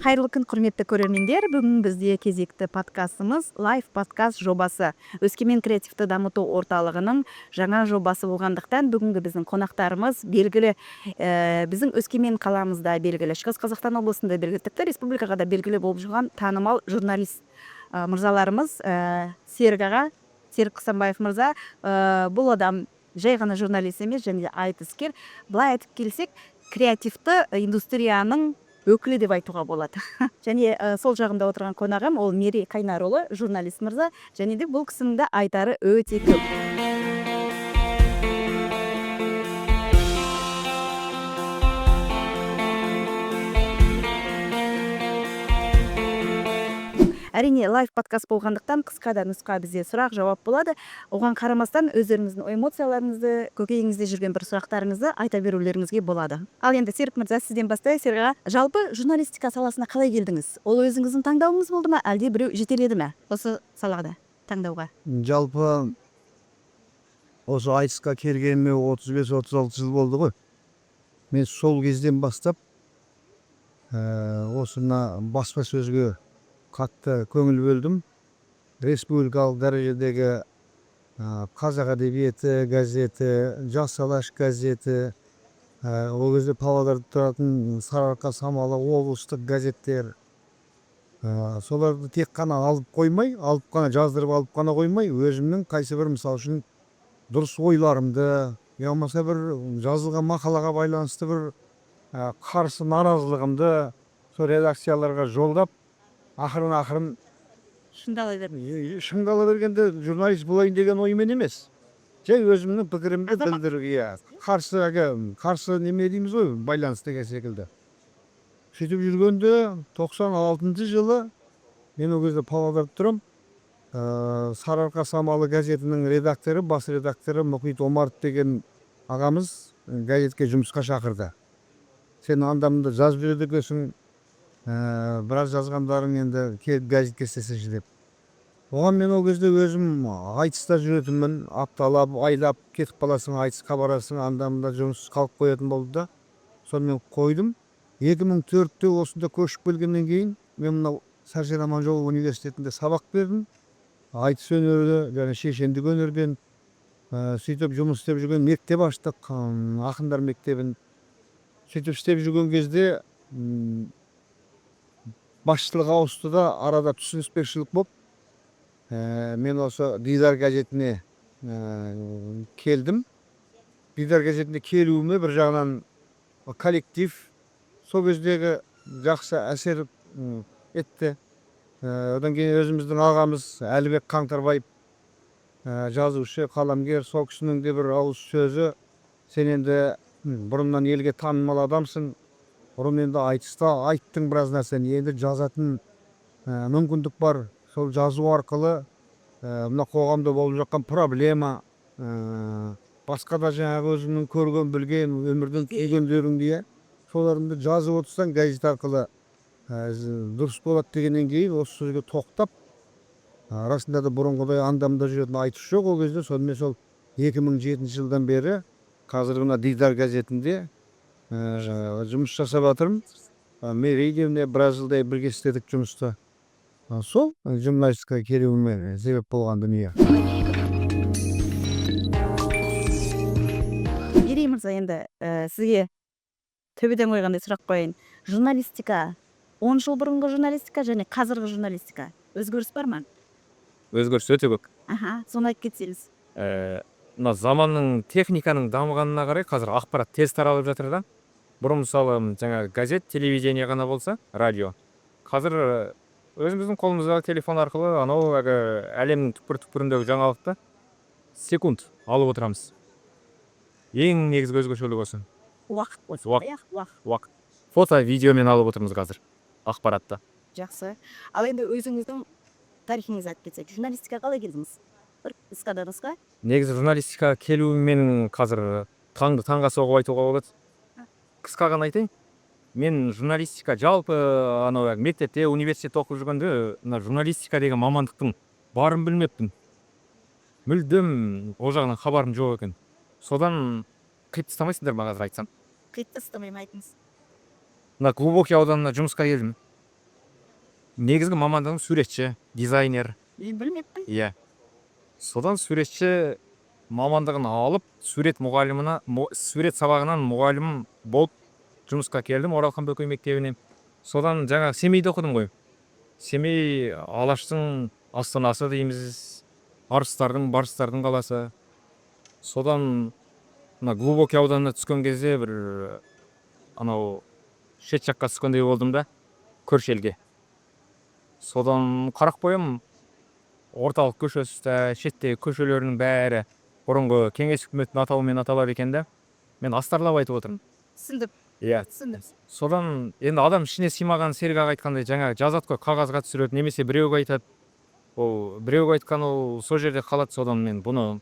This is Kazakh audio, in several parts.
Кайырлы күн, құрметті көрермендер. Бүгін бізде кезекті подкастымыз Life подкаст жобасы. Өскемен креативті дамыту орталығының жаңа жобасы болғандықтан бүгінгі біздің қонақтарымыз белгілі, біздің Өскемен қаламызда белгілі, Шығыс Қазақстан облысында белгілі, тіпті республикаға да белгілі болып жүрген танымал журналист мырзаларымыз. Серік аға, Серік Қысанбаев мырза, бұл адам жай ғана журналист емес, және де айтыскер. Былай айтып келсек, креативті индустрияның өкілі деп айтуға болады. Және сол жағында отырған қонағым ол Мерей Қайнарұлы, журналист мырза, және де бұл кісінің де айтары өте көп. Әрине, лайв подкаст болғандықтан қысқа да нұсқа бізде сұрақ жауап болады. Оған қарамастан өздеріңіздің эмоцияларыңызды, көкейіңізде жүрген бір сұрақтарыңызды айта берулеріңізге болады. Ал енді Серік мырза, сізден бастайық. Серік аға, жалпы журналистика саласына қалай келдіңіз? Ол өзіңіздің таңдауыңыз болды ма, әлде біреу жетеледі ме осы салада таңдауға? Жалпы осы айтысқа келгеніме 35-36 жыл болды ғой. Мен сол кезден бастап осына баспасөзге қатты көңіл бөлдім. Республикалық дәрежедегі Қазақ әдебиеті газеті, Жас алаш газеті, ол кезде Павлодарда тұратын Сарыарқа Самалы облыстық газеттер, соларды тек қана алып қана жаздырып алып қана қоймай, өзімнің қайсы бір, мысал үшін, дұрыс ойларымды, болмаса бір жазылған мақалаға байланысты бір қарсы наразылығымды сол редакцияларға жолдап, ақырын шыңдала бергенде журналист болайын деген оймен емес. Жай өзімнің пікірімді білдіруге, қарсы неме дейміз ғой, байланыс деген секілді. Сөйтіп жүргенде 96 жылы мен ол кезде Павлодарда тұрам. Сарыарқа Самалы газетінің редакторы, бас редакторы Мұхит Омаров деген ағамыз газетке жұмысқа шақырды. Сен андамында жазып жүреді екенсің, біраз жазғандарың енді келіп газетке істесеші деп. Оған мен ол кезде өзім айтыста жүретінмін, апталап, айлап кетіп қаласың, айтысқа барасың, андамында жұмыс қалып қоятын болды да. Сонымен қойдым. 2004-те осында көшіп келгеннен кейін мен мынау Сәрсен Аманжолов университетінде сабақ бердім. Айтыс өнері және шешендік өнерден сөйтіп жұмыс істеп жүрген мектеп аштық, ақындар мектебін. Сөйтіп істеп жүрген кезде басшылық ауысты да, арада түсініспеушілік болып, мен осы Дидар газетіне келдім. Дидар газетіне келуіме бір жағынан коллектив сол кездегі жақсы әсер етті. Одан кейін өзіміздің ағамыз Әлібек Қаңтарбаев, жазушы, қаламгер, сол кісінің де бір ауыз сөзі: сен енді бұрыннан елге танымал адамсың, бұрын енді айтыста айттың біраз нәрсені, енді жазатын мүмкіндік бар. Сол жазу арқылы мына қоғамда болып жатқан проблема, басқа да жаңағы өзімнің көрген, білген, өмірдің түйгендеріңді, соларыңды жазып отырсаң газет арқылы дұрыс болады дегеннен кейін осы сөзге тоқтап, расында да бұрынғыдай андамда жүретін айтыс жоқ ол кезде. Сонымен сол 2007 жылдан бері қазіргі мына Дидар газетінде жұмыс жасап жатырмын. Мерейде біраз жылдай бірге істедік жұмысты. Сол журналистикаға келуіме себеп болған дүние. Мерей мырза, енді сізге төбеден қойғандай сұрақ қояйын. Журналистика, 10 жыл бұрынғы журналистика және қазіргі журналистика өзгеріс бар ма? Өзгеріс өте көп. Соны айтып кетсеңіз. Мына заманның, техниканың дамығанына қарай қазір ақпарат тез таралып жатыр да. Бұрын мысалы жаңа газет, телевидение ғана болса, радио. Қазір өзіміздің қолымыздағы телефон арқылы анау әлемнің түкпір-түкпіріндегі жаңалықты секунд алып отырамыз. Ең негізгі өзгешелік осы. Уақыт. Фото, видеомен алып отырмыз қазір ақпаратты. Жақсы. Ал енді өзіңіздің тарихыңызды айтып кетсек, журналистика қалай келдіңіз? Бір қысқа. Негізі журналистика келуім менің қазір таңға соғып айтуға болады. Қысқа ғана айтайын. Мен журналистика жалпы мектепте, университетте оқып жүргенде журналистика деген мамандықтың барын білмеппін. Мүлдем ол жағынан хабарым жоқ екен. Содан қиып тастамайсыңдар ма қазір айтсам? Қиып тастамаймын, айтыңыз. Глубокий ауданына жұмысқа келдім. негізгі мамандығым суретші, дизайнер. Білмеппін. Иә. Содан суретші мамандығын алып, сурет сабағынан мұғалім болып жұмысқа келдім Оралхан Бөкей мектебіне. Содан жаңа Семейде оқыдым ғой. Семей Алаштың астанасы дейміз, арыстардың, барыстардың қаласы. Содан мына глубокий ауданына түскен кезде бір анау шет жаққа түскендей болдым да, көрші елге. Содан Қарақбоям орталық көшесі, шеттегі көшелерінің бәрі бұрынғы кеңес үкіметінің атауымен аталады екен да. Мен астарлап айтып отырмын. Түсіндім. Иә. Түсіндім. Содан енді адам ішіне сыймаған Серік аға айтқандай жаңағы жазады ғой, қағазға түсіреді, немесе біреуге айтады. Ол біреуге айтқан ол сол жерде қалады. Содан мен бұны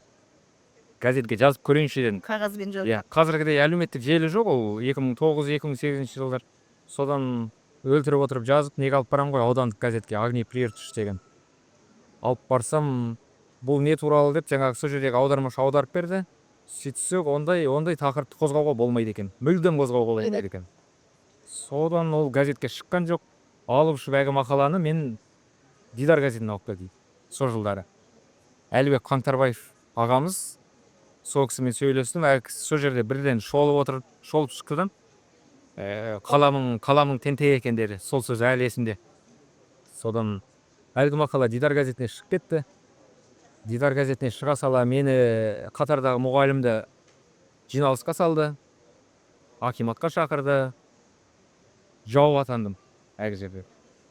газетке жазып көрейінші дедім. Қағазбен жазып. Иә, қазіргідей әлеуметтік желі жоқ, ол 2009-2008 жылдар. Содан өлтіріп отырып жазып, неге алып барам ғой аудандық газетке, Огни Прииртыш деген. Алып барсам, бұл не туралы деп жаңағы сол жердегі аудармашы аударып берді. Сөйтсек, ондай тақырыпты қозғауға болмайды екен. Мүлдем қозғауға болмайды екен. Содан ол газетке шыққан жоқ. Алып ұшып әлгі мақаланы мен Дидар газетіне алып келдім. Сол жылдары. Әлібек Қаңтарбаев ағамыз, сол кісімен сөйлестім. Сол жерде бірден шолып шықты да. Қаламың тентек екен деді. Сол сөз әлі есімде. Содан әлгі мақала Дидар газетіне шығып кетті. Дидар газетіне шыға сала мені Қатардағы мұғалімді жиналысқа салды. Акиматқа шақырды. Жауап атандым әлгі жерде.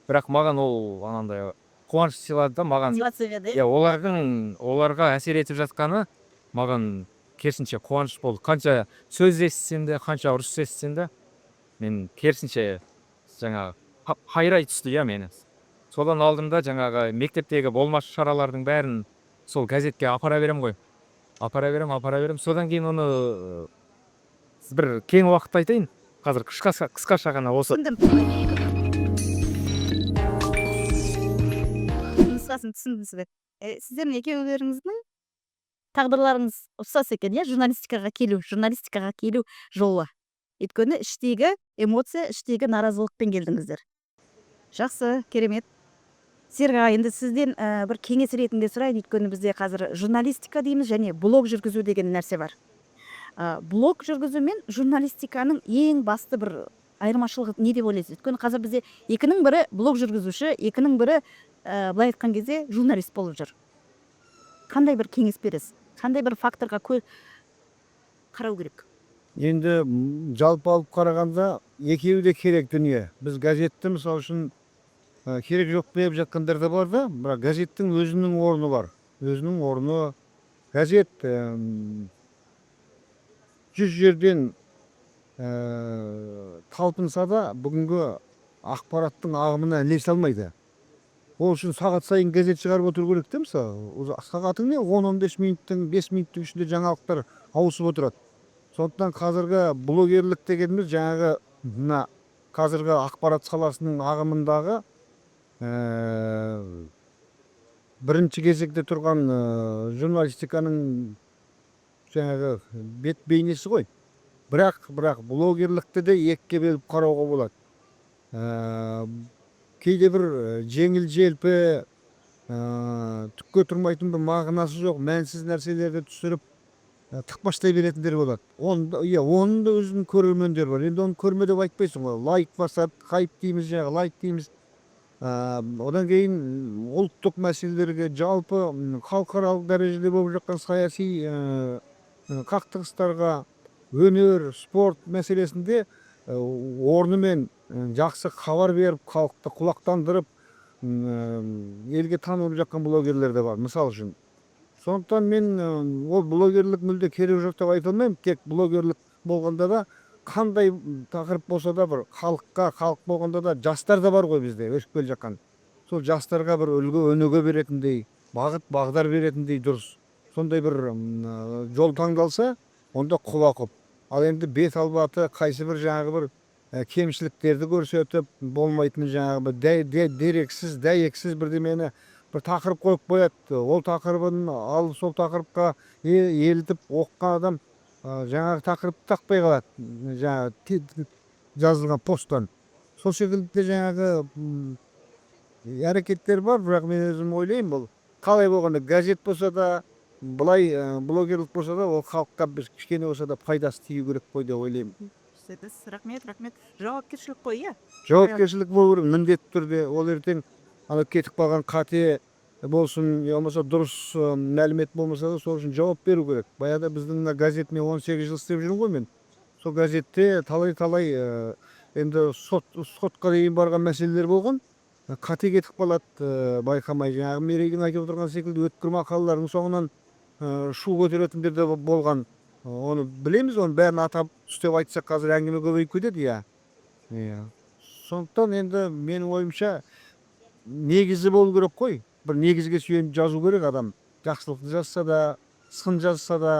Бірақ маған ол анандай қуаныш сыйлады да, маған. Иә, оларға әсер етіп жатқаны маған керісінше қуаныш болды. Қанша сөз естісем де, қанша ұрыс естісем де, мен керісінше жаңағы хайрай түсті иә мені. Содан алдым да жаңағы мектептегі болмашы шаралардың бәрін сол газетке апара берем ғой. Апара берем. Содан кейін оны бір кең уақытта айтайын. Қазір қысқаша ғана осы. Түсіндім. Сіздердің екеулеріңіздің тағдырларыңыз ұқсас екен, иә, журналистикаға келу жолы. Өйткені іштегі эмоция, іштегі наразылықпен келдіңіздер. Жақсы, керемет. Серік аға, енді сізден бір кеңес ретінде сұрайын, өйткені бізде қазір журналистика дейміз және блог жүргізу деген нәрсе бар. Блог жүргізу мен журналистиканың ең басты бір айырмашылығы не деп ойлайсыз? Өйткені қазір бізде екінің бірі блог жүргізуші, екінің бірі былай айтқан кезде журналист болып жүр. Қандай бір кеңес бересіз? Қандай бір факторға қарау керек? Енді жалпы алып қарағанда екеуі де керек дүние. Біз газетті мысалы үшін керек жоқ деп жатқандар да бар да, бірақ газеттің өзінің орны бар. Өзінің орны газет 100 жерден талпынса да бүгінгі ақпараттың ағымына ілесе алмайды. Ол үшін сағат сайын газет шығарып отыру керек те, мысалы. Сағатың не 10-15 минуттың, 5 минуттың ішінде жаңалықтар ауысып отырады. Сондықтан қазіргі блогерлік дегеніміз жаңағы мына қазіргі ақпарат саласының ағымындағы бірінші кезекте тұрған журналистиканың жаңағы бет бейнесі ғой. Бірақ блогерлікті де екіге бөліп қарауға болады. Кейде бір жеңіл желпі, түкке тұрмайтын бір мағынасы жоқ, мәнсіз нәрселерді түсіріп тықпаштай беретіндер болады. Оның да өзінің көрермендері бар. Енді оны көрме деп айтпайсың ғой. Лайк басады, хайп дейміз, лайк дейміз. Одан кейін ұлттық мәселелерге, жалпы халықаралық дәрежеде болып жатқан саяси қақтығыстарға, өнер, спорт мәселесінде орнымен жақсы хабар беріп, халықты құлақтандырып, елге танылып жатқан блогерлер де бар, мысал үшін. Сондықтан мен ол блогерлік мүлде керек жоқ деп айта алмаймын. Тек блогерлік болғанда да қандай тақырып болса да бір халық болғанда да жастар да бар ғой бізде өсіп келе жатқан. Сол жастарға бір үлгі өнеге беретіндей, бағдар беретіндей дұрыс. Сондай бір жол таңдалса, онда құба-құп. Ал енді бет албаты қайсы бір жаңағы бір кемшіліктерді көрсетіп, болмайтын жаңағы бір дерексіз, дәйексіз бірдемені бір тақырып қойып қояды. Ол тақырыбын алып сол тақырыпқа елітіп оққан адам жаңағы тақырыпты тақпай қалады. Жаңағы жазылған посттан. Сол секілді жаңағы әрекеттер бар, бірақ мен өзім ойлаймын, бұл қалай болғанда газет болса да, былай блогерлік болса да, ол халыққа бір кішкене болса да пайдасы тию керек қой деп ойлаймын. Рахмет, жауапкершілік қой, иә. Жауапкершілік болу керек міндетті түрде. Ол ертең ана кетіп қалған қате болсын, я болмаса дұрыс мәлімет болмаса да, сол үшін жауап беру керек. Баяғыда біздің мына газетте 18 жыл істеп жүрмін ғой мен. Сол газетте талай енді сотқа дейін барған мәселелер болған. Қате кетіп қалады, байқамай. Жаңағы Мерейдің айтып отырған секілді өткір мақалалардың соңынан шу көтеретіндер де болған. Оны білеміз, оның бәрін атап түстеп айтсақ қазір әңгіме көбейіп кетеді, иә. Сондықтан енді менің ойымша негізі болу керек қой. Бір негізге сүйеніп жазу керек адам. Жақсылықты жазса да, сын жазса да,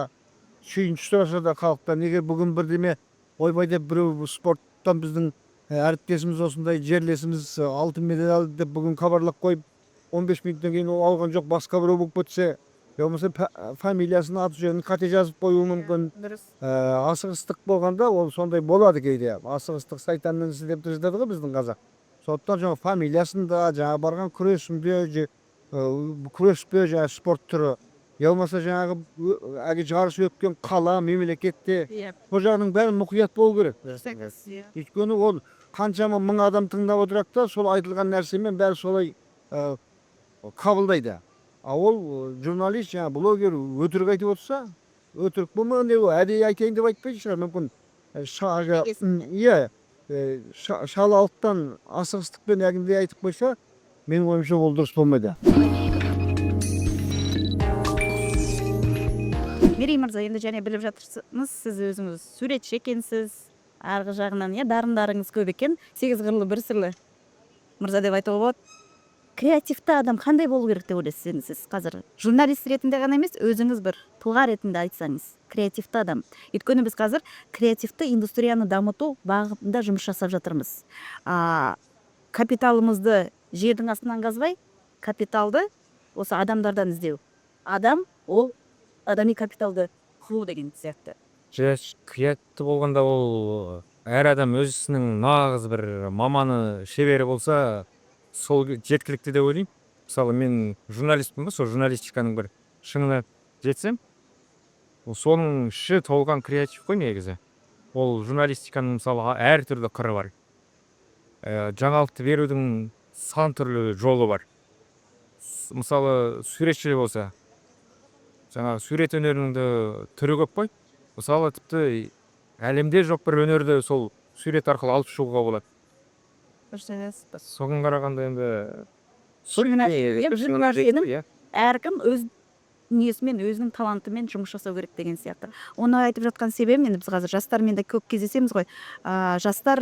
сүйінші сұраса да халықтан. Неге бүгін бірдеме ойбай деп біреу спорттан біздің әріптесіміз осындай жерлесіміз алтын медаль алды деп бүгін хабарлап қойып, 15 минуттан кейін ол алған жоқ, басқа біреу болып кетсе, болмаса фамилиясын, аты жөнін қате жазып қоюы мүмкін. Асығыстық болғанда ол сондай болады кейде. Асығыстық сайтанның ісі деп жазады ғой біздің қазақ. Сондықтан жаңа фамилиясын да, жаңа барған күресінде, күреспе жаңа спорт түрі, я болмаса жаңағы жарыс өткен қала, мемлекетте, бұл жағының бәрін мұқият болу керек. Өйткені ол қаншама мың адам тыңдап отырады да, сол айтылған нәрсемен бәрі солай қабылдайды. А ол журналист, жаңа блогер өтірік айтып отырса, өтірік болмаған деп, әдейі айтайын деп айтпайтын шығар, мүмкін шалалықтан асығыстықпен әңгіме айтып қойса, менің ойымша ол дұрыс болмайды. Мерей мырза, енді және біліп жатырсыз, сіз өзіңіз суретші екенсіз, арғы жағынан дарындарыңыз көп екен, 8 қырлы бір сырлы мырза деп айтуға болады. Креативті адам қандай болу керек деп ойлайсыз сіз қазір? Журналист ретінде ғана емес, өзіңіз бір тұлға ретінде айтсаңыз, креативті адам. Өйткені біз қазір креативті индустрияны дамыту бағытында жұмыс жасап жатырмыз. Капиталымызды жердің астынан қазбай, капиталды осы адамдардан іздеу. Адам ол адами капиталды құру деген сияқты. Креативті болғанда ол әр адам өзінің нағыз бір маманы, шебері болса, сол жеткілікті деп ойлаймын. Мысалы, мен журналистпін ба, сол журналистиканың бір шыңына жетсем, соның іші толған креатив қой негізі. Ол журналистиканың мысалы әр түрлі қыры бар. Жаңалықты берудің сан түрлі жолы бар. Мысалы, суретші болса, жаңағы сурет өнерінің түрі көп қой. Мысалы, тіпті әлемде жоқ бір өнерді сол сурет арқылы алып шығуға болады. Соған қарағанда енді әркім өз дүниесімен, өзінің талантымен жұмыс жасау керек деген сияқты. Оны айтып жатқан себебім, енді біз қазір жастармен де көп кездесеміз ғой. Жастар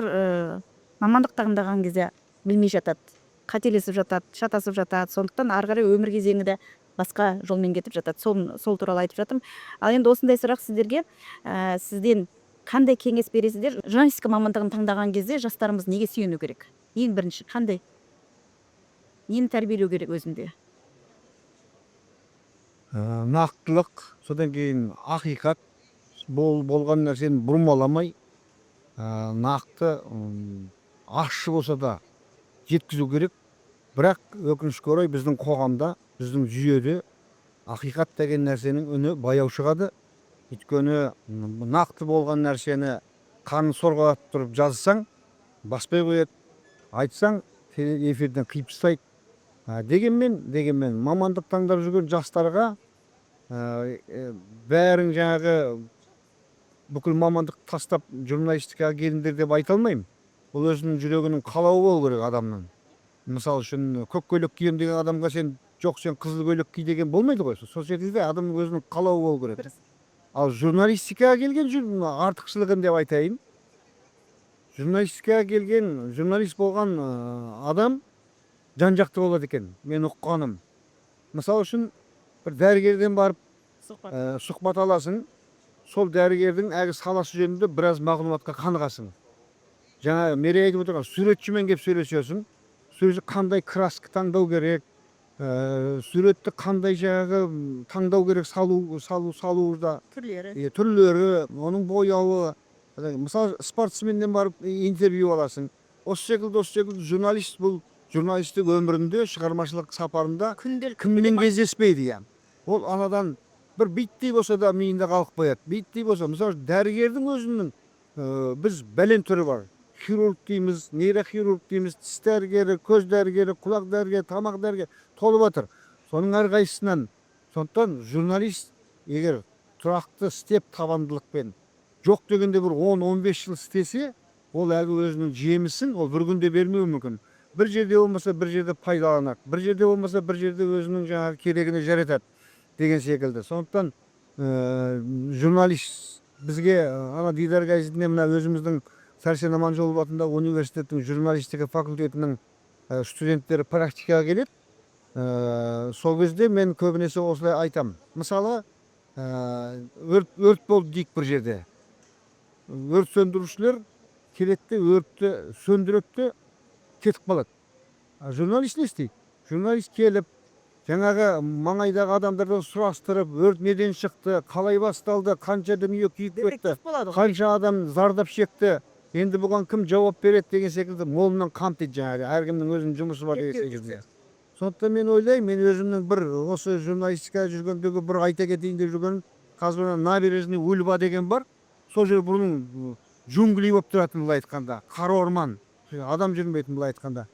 мамандық таңдаған кезде білмей жатады, қателесіп жатады, шатасып жатады. Сондықтан ары қарай өмір кезеңі де басқа жолмен кетіп жатады. Сол туралы айтып жатырмын. Ал енді осындай сұрақ сіздерге, сізден қандай кеңес бересіздер? Журналистика мамандығын таңдаған кезде жастарымыз неге сүйену керек? Ең бірінші қандай? Нені тәрбиелеу керек өзінде? Нақтылық, содан кейін ақиқат, болған нәрсені бұрмаламай, нақты, ашшы болса да жеткізу керек. Бірақ өкінішке орай біздің қоғамда, біздің жүйеде ақиқат деген нәрсенің үні баяу шығады. Өйткені нақты болған нәрсені қанын сорғалатып тұрып жазсаң, баспай қояды, айтсаң, эфирден қиып тастайды. Дегенмен мамандық таңдап жүрген жастарға бәрін жаңағы бүкіл мамандық тастап журналистикаға келіңдер деп айта алмаймын. Бұл өзінің жүрегінің қалауы болу керек адамның. Мысалы үшін көк көйлек кием деген адамға сен қызыл көйлек ки деген болмайды ғой. Сол секілді адамның өзінің қалауы болу керек. Ал журналистикаға келген артықшылығын деп айтайын. Журналистикаға келген, журналист болған адам жан-жақты болады екен, мен ұққаным. Мысалы үшін бір дәрігерден барып сұхбат аласың, сол дәрігердің әр саласы жөнінде біраз мағлұматқа қанығасың. Жаңа Мерей айтып отырған суретшімен кеп сөйлесесің, сөзі қандай краска таңдау керек, суретті қандай жаңағы таңдау керек, салуда түрлері, оның бояуы. Мысалы спортсменден барып интервью аласың. Осы секілді журналист бұл журналисттик өмүрүндө чыгармачылык сапарында күнделік ким менен кездеспейди экен. Ол анадан bir биттей болсо да миинде калып коет. Биттей болсо, мисалы дарыгердин өзүнүн биз бәлен түрү бар. Хирург дейmiz, нейрохирург дейmiz, тис дарыгери, көз дарыгери, кулак дарыгери, тамак дарыгери толуп атыр. Сонун ар кайсысынан. Сондықтан журналист егер туракты істеп табандылыкпен жок дегенде bir 10-15 жыл істесе, ол әлгі өзінің жемісін ол бір күнде бермеуі мүмкін. Bir жерде болмаса bir жерде пайдаланат, bir жерде болмаса bir жерде өзінің жаңағы керегіне жаратат деген секілді. Сондықтан журналист бізге ана Дидар газетіне мына өзіміздің Сәрсен Аманжолов атындағы университеттің журналистика факультетінің студенттері практикаға келеді. Сол кезде мен көбінесе осылай айтам. Мысалы, өрт болды дейік бір жерде. Өрт сөндірушілер келеді, өртті сөндіреді, кетіп қалады. Журналист не істейді? Журналист келіп, жаңағы маңайдағы адамдардан сұрастырып, өрт неден шықты, қалай басталды, қанша дүние күйіп кетті, қанша адам зардап шекті, енді бұған кім жауап береді деген секілді молынан қамтиды жаңағы. Әркімнің өзінің жұмысы бар деген секілді. Сондықтан мен ойлаймын, мен өзімнің бір осы журналистика жүргендегі бір айта кетейін деп жүрген, қазір набережный Ульва деген бар. Сол жер бұрын джунгли болып тұратын былай айтқанда, қара орман, адам жүрмейтін былай айтқанда.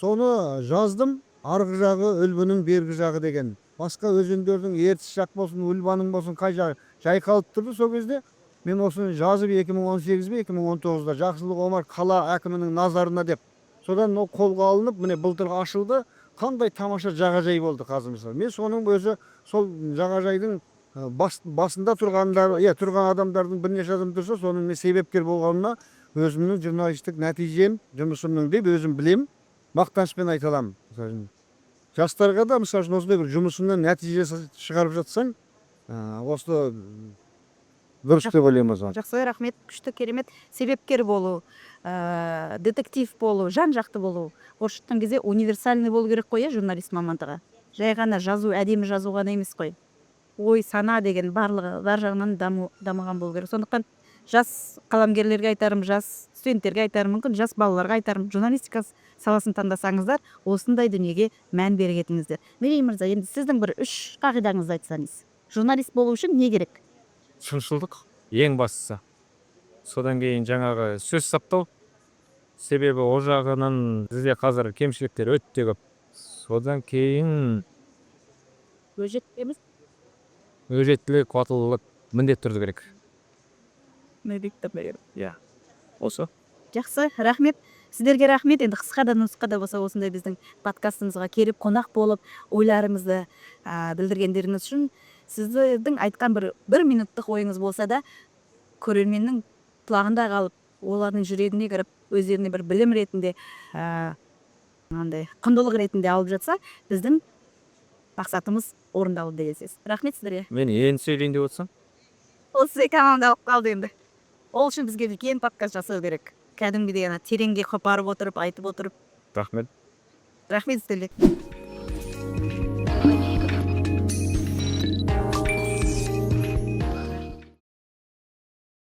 Соны жаздым, арғы жағы Үлбінің бергі жағы деген. Басқа өзендердің ертіс жақ болсын, Ульваның болсын, қай жағы жайқалып тұрды. Сол кезде мен осыны жазып 2018-2019-да Жақсылық Омар қала әкімінің назарына деп. Содан ол қолға алынып, міне былтыр ашылды. Қандай тамаша жағажай болды қазір мысалы. Мен соның өзі сол жағажайдың басында тұрған адамдардың бірнеше адам тұрса, соның себепкер болғанына өзімнің журналистік нәтижем, жұмысымның деп өзім білем, мақтанышпен айта аламын. Жастарға да мысалы осындай бір жұмысыңнан нәтиже шығарып жатсаң, осы дұрыс деп ойлаймын. Жақсы, рахмет, күшті, керемет. Себепкер болу, детектив болу, жан жақты болу. Оршыттың кезде универсальный болу керек қой, журналист мамандығы. Жай ғана жазу, әдемі жазу ғана емес қой. Ой, сана деген барлығы бар жағынан дамыған болу керек. Сондықтан жас қаламгерлерге айтарым, жас студенттерге айтарым, мүмкін жас балаларға айтарым, журналистика саласын таңдасаңыздар, осындай дүниеге мән бере кетіңіздер. Мерей мырза, енді сіздің бір 3 қағидаңызды айтсаңыз. Журналист болу үшін не керек? Шыншылдық ең бастысы. Содан кейін жаңағы сөз саптау. Себебі о жағынан бізде қазір кемшіліктер өте көп. Содан кейін өжеттілік, қуаттылық міндетті түрде керек. Осы. Жақсы, рахмет. Сіздерге рахмет. Енді қысқа да нұсқада болса осындай біздің подкастымызға келіп қонақ болып ойларыңызды білдіргендеріңіз үшін сіздің айтқан бір минуттық ойыңыз болса да көрерменнің құлағында қалып, олардың жүрегіне кіріп, өздеріне бір білім ретінде, құндылық ретінде алып жатса, біздің мақсатымыз орындалды деген сөз. Рахмет сіздерге. Мен енді сөйлейін деп отырсам. Осы командалық қалды енді. Ол үшін бізге үлкен подкаст жасау керек. Кәдімгідей тереңге қопарып отырып, айтып отырып. Рахмет. Рахмет сіздерге.